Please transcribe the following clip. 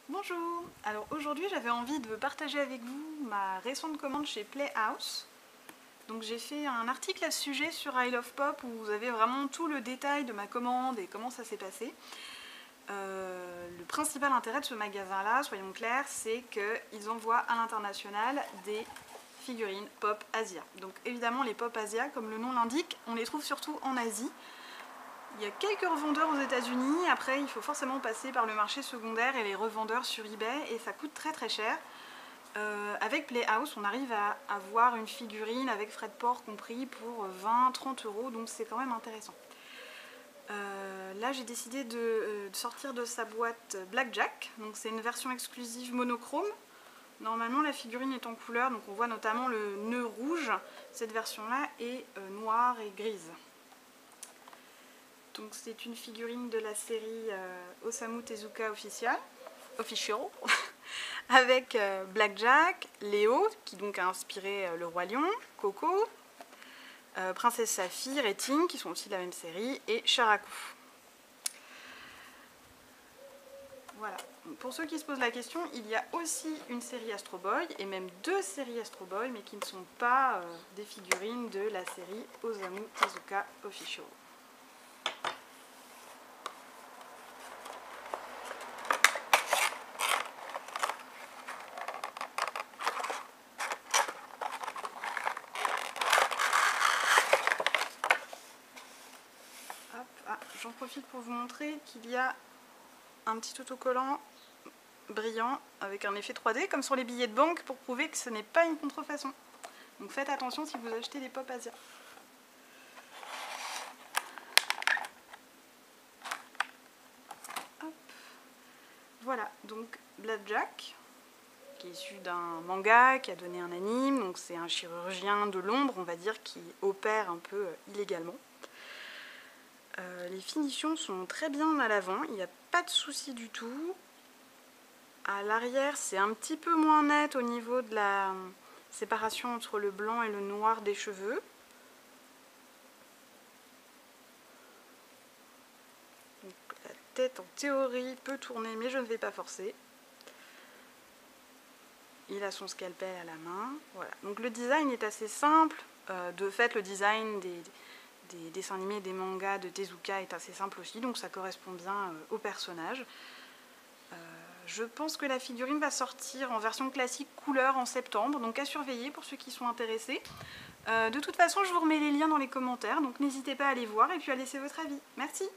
Bonjour. Alors aujourd'hui j'avais envie de partager avec vous ma récente commande chez Playhouse. Donc j'ai fait un article à ce sujet sur I Love Pop où vous avez vraiment tout le détail de ma commande et comment ça s'est passé. Le principal intérêt de ce magasin-là, soyons clairs, c'est qu'ils envoient à l'international des figurines Pop Asia. Donc évidemment les Pop Asia, comme le nom l'indique, on les trouve surtout en Asie. Il y a quelques revendeurs aux États-Unis, après il faut forcément passer par le marché secondaire et les revendeurs sur eBay et ça coûte très cher. Avec Playhouse, on arrive à avoir une figurine avec frais de port compris pour 20-30 €, donc c'est quand même intéressant. Là j'ai décidé de sortir de sa boîte Blackjack, donc c'est une version exclusive monochrome. Normalement la figurine est en couleur, donc on voit notamment le nœud rouge. Cette version là est noire et grise. Donc c'est une figurine de la série Osamu Tezuka Official avec Blackjack, Léo qui donc a inspiré le Roi Lion, Coco, Princesse Saphir et Ting qui sont aussi de la même série, et Sharaku. Voilà. Donc, pour ceux qui se posent la question, il y a aussi une série Astro Boy et même deux séries Astro Boy mais qui ne sont pas des figurines de la série Osamu Tezuka Official. J'en profite pour vous montrer qu'il y a un petit autocollant brillant avec un effet 3D comme sur les billets de banque pour prouver que ce n'est pas une contrefaçon. Donc faites attention si vous achetez des Pop Asia. Hop. Voilà, donc Blackjack, qui est issu d'un manga qui a donné un anime, donc c'est un chirurgien de l'ombre, on va dire, qui opère un peu illégalement. Les finitions sont très bien à l'avant, il n'y a pas de souci du tout. À l'arrière, c'est un petit peu moins net au niveau de la séparation entre le blanc et le noir des cheveux. Donc, la tête, en théorie, peut tourner, mais je ne vais pas forcer. Il a son scalpel à la main. Voilà. Donc le design est assez simple. De fait, le design des dessins animés, des mangas de Tezuka est assez simple aussi, donc ça correspond bien au personnage. Je pense que la figurine va sortir en version classique couleur en septembre, donc à surveiller pour ceux qui sont intéressés. De toute façon, je vous remets les liens dans les commentaires, donc n'hésitez pas à aller voir et puis à laisser votre avis. Merci!